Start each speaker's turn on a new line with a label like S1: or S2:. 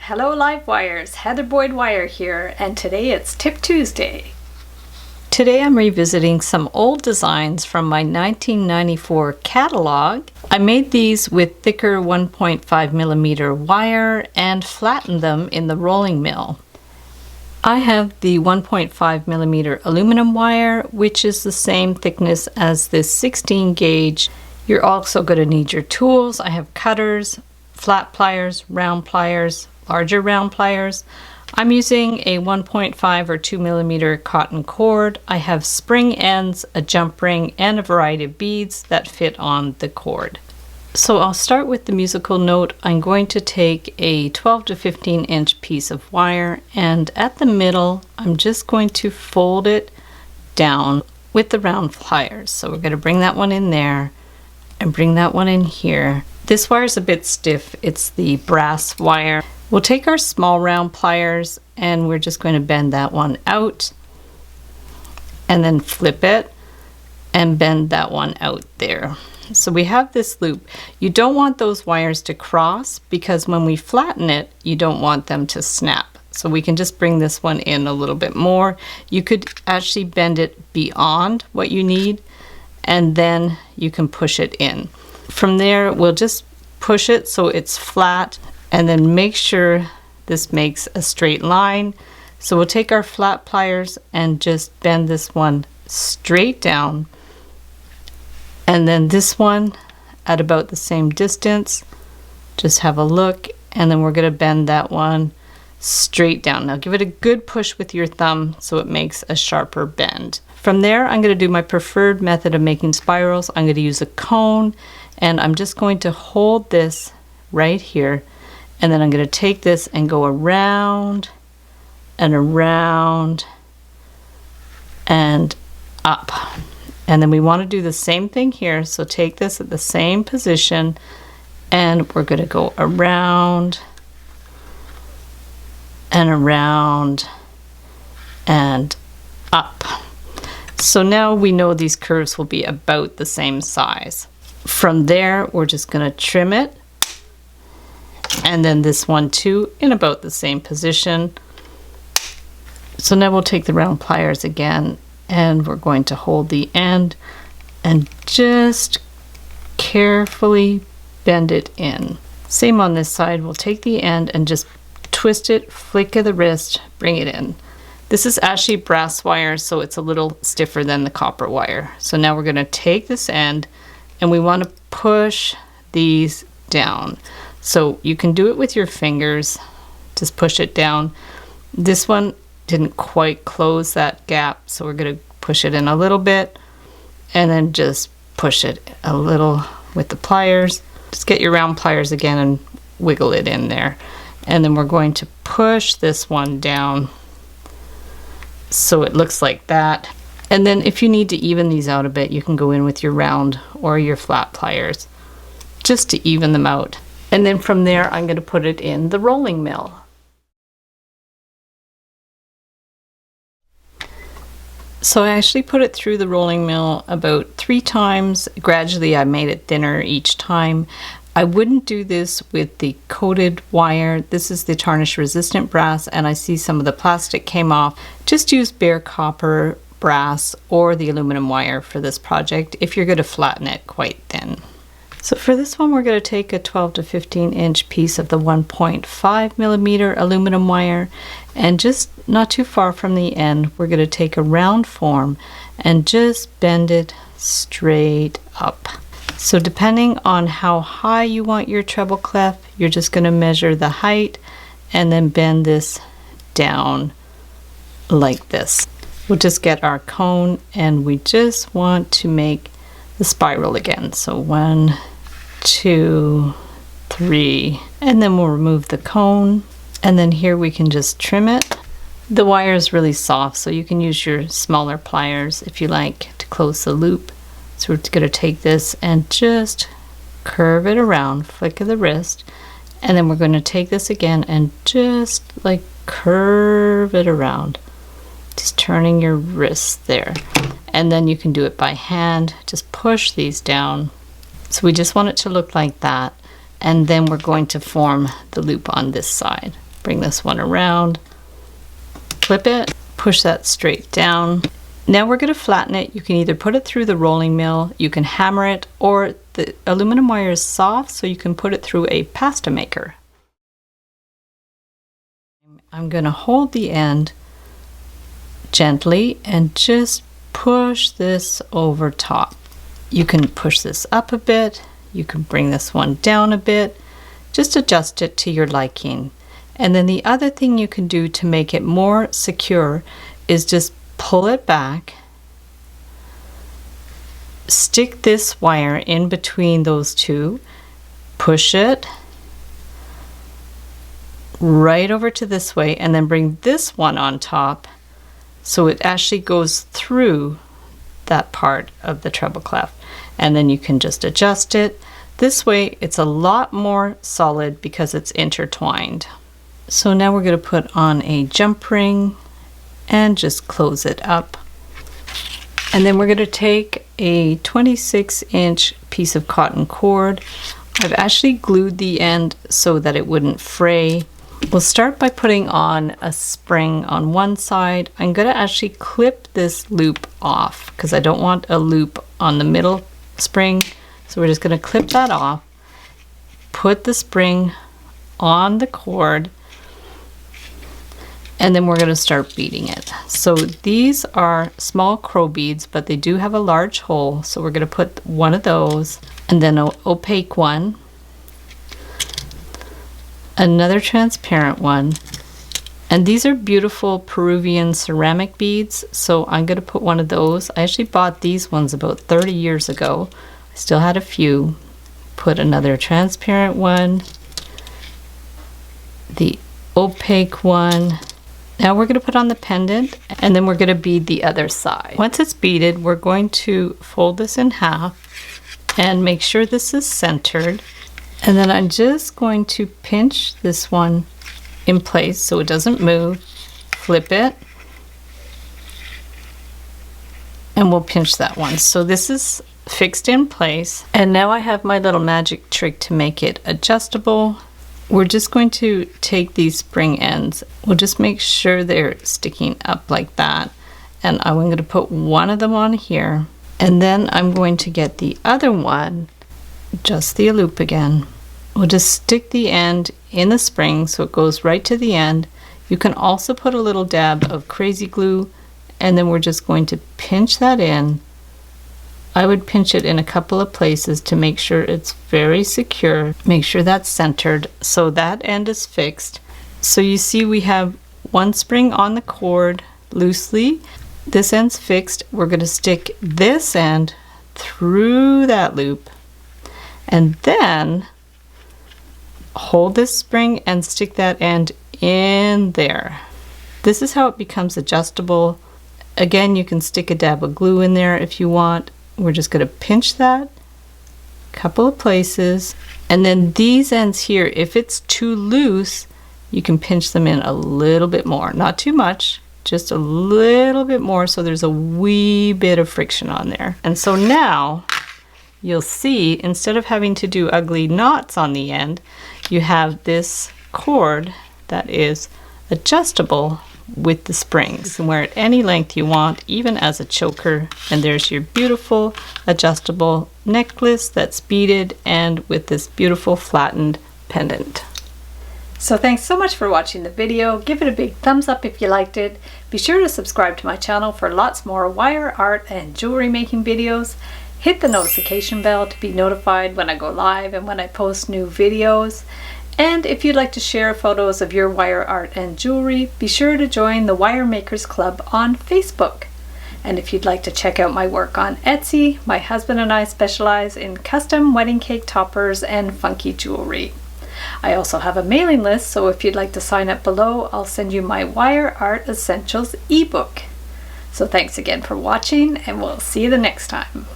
S1: Hello Live Wires, Heather Boyd Wire here, and today it's Tip Tuesday. Today I'm revisiting some old designs from my 1994 catalog. I made these with thicker 1.5mm wire and flattened them in the rolling mill. I have the 1.5mm aluminum wire, which is the same thickness as this 16 gauge. You're also going to need your tools. I have cutters, flat pliers, round pliers, larger round pliers. I'm using a 1.5 or 2mm cotton cord. I have spring ends, a jump ring, and a variety of beads that fit on the cord. So I'll start with the musical note. I'm going to take a 12 to 15 inch piece of wire, and at the middle I'm just going to fold it down with the round pliers. So we're going to bring that one in there and bring that one in here. This wire is a bit stiff. It's the brass wire. We'll take our small round pliers and we're just going to bend that one out and then flip it and bend that one out there. So we have this loop. You don't want those wires to cross because when we flatten it, you don't want them to snap. So we can just bring this one in a little bit more. You could actually bend it beyond what you need and then you can push it in. From there, we'll just push it so it's flat and then make sure this makes a straight line. So we'll take our flat pliers and just bend this one straight down, and then this one at about the same distance. Just have a look, and then we're going to bend that one straight down. Now give it a good push with your thumb so it makes a sharper bend. From there, I'm going to do my preferred method of making spirals. I'm going to use a cone, and I'm just going to hold this right here, and then I'm going to take this and go around and around and up. And then we want to do the same thing here. So take this at the same position and we're going to go around and around and up. So now we know these curves will be about the same size. From there, we're just going to trim it. And then this one too in about the same position. So now we'll take the round pliers again and we're going to hold the end and just carefully bend it in. Same on this side. We'll take the end and just twist it, flick of the wrist, bring it in. This is actually brass wire, so it's a little stiffer than the copper wire. So now we're going to take this end and we want to push these down. So you can do it with your fingers, just push it down. This one didn't quite close that gap, so we're going to push it in a little bit and then just push it a little with the pliers. Just get your round pliers again and wiggle it in there. And then we're going to push this one down so it looks like that. And then if you need to even these out a bit, you can go in with your round or your flat pliers just to even them out. And then from there, I'm going to put it in the rolling mill. So I actually put it through the rolling mill about 3 times. Gradually, I made it thinner each time. I wouldn't do this with the coated wire. This is the tarnish resistant brass, and I see some of the plastic came off. Just use bare copper, brass, or the aluminum wire for this project if you're going to flatten it quite thin. So for this one, we're going to take a 12 to 15 inch piece of the 1.5mm aluminum wire, and just not too far from the end, we're going to take a round form and just bend it straight up. So depending on how high you want your treble clef, you're just going to measure the height and then bend this down like this. We'll just get our cone and we just want to make the spiral again. So 1, 2, 3, and then we'll remove the cone, and then here we can just trim it. The wire is really soft, so you can use your smaller pliers if you like to close the loop. So we're going to take this and just curve it around, flick of the wrist, and then we're going to take this again and just like curve it around, just turning your wrist there. And then you can do it by hand, just push these down. So we just want it to look like that, and then we're going to form the loop on this side. Bring this one around, clip it, push that straight down. Now we're going to flatten it. You can either put it through the rolling mill, you can hammer it, or the aluminum wire is soft, so you can put it through a pasta maker. I'm going to hold the end gently and just push this over top. You can push this up a bit, you can bring this one down a bit, just adjust it to your liking. And then the other thing you can do to make it more secure is just pull it back, stick this wire in between those two, push it right over to this way, and then bring this one on top so it actually goes through that part of the treble clef. And then you can just adjust it. This way it's a lot more solid because it's intertwined. So now we're going to put on a jump ring and just close it up. And then we're going to take a 26-inch piece of cotton cord. I've actually glued the end so that it wouldn't fray. We'll start by putting on a spring on one side. I'm going to actually clip this loop off because I don't want a loop on the middle spring. So we're just going to clip that off, put the spring on the cord, and then we're going to start beading it. So these are small crow beads, but they do have a large hole. So we're going to put one of those, and then an opaque one, another transparent one, and these are beautiful Peruvian ceramic beads, so I'm going to put one of those. I actually bought these ones about 30 years ago. I still had a few. Put another transparent one, the opaque one. Now we're going to put on the pendant, and then we're going to bead the other side. Once it's beaded, we're going to fold this in half and make sure this is centered. And then I'm just going to pinch this one in place so it doesn't move, flip it, and we'll pinch that one. So this is fixed in place. And now I have my little magic trick to make it adjustable. We're just going to take these spring ends. We'll just make sure they're sticking up like that. And I'm going to put one of them on here. And then I'm going to get the other one, just the loop again. We'll just stick the end in the spring so it goes right to the end. You can also put a little dab of crazy glue, and then we're just going to pinch that in. I would pinch it in a couple of places to make sure it's very secure. Make sure that's centered so that end is fixed. So you see we have one spring on the cord loosely. This end's fixed. We're going to stick this end through that loop, and then hold this spring and stick that end in there. This is how it becomes adjustable. Again, you can stick a dab of glue in there if you want. We're just going to pinch that a couple of places, and then these ends here, if it's too loose, you can pinch them in a little bit more. Not too much, just a little bit more so there's a wee bit of friction on there. And so now you'll see, instead of having to do ugly knots on the end, you have this cord that is adjustable with the springs. You can wear it any length you want, even as a choker. And there's your beautiful adjustable necklace that's beaded and with this beautiful flattened pendant. So thanks so much for watching the video. Give it a big thumbs up if you liked it. Be sure to subscribe to my channel for lots more wire art and jewelry making videos. Hit the notification bell to be notified when I go live and when I post new videos. And if you'd like to share photos of your wire art and jewelry, be sure to join the Wire Makers Club on Facebook. And if you'd like to check out my work on Etsy, my husband and I specialize in custom wedding cake toppers and funky jewelry. I also have a mailing list, so if you'd like to sign up below, I'll send you my Wire Art Essentials ebook. So thanks again for watching, and we'll see you the next time.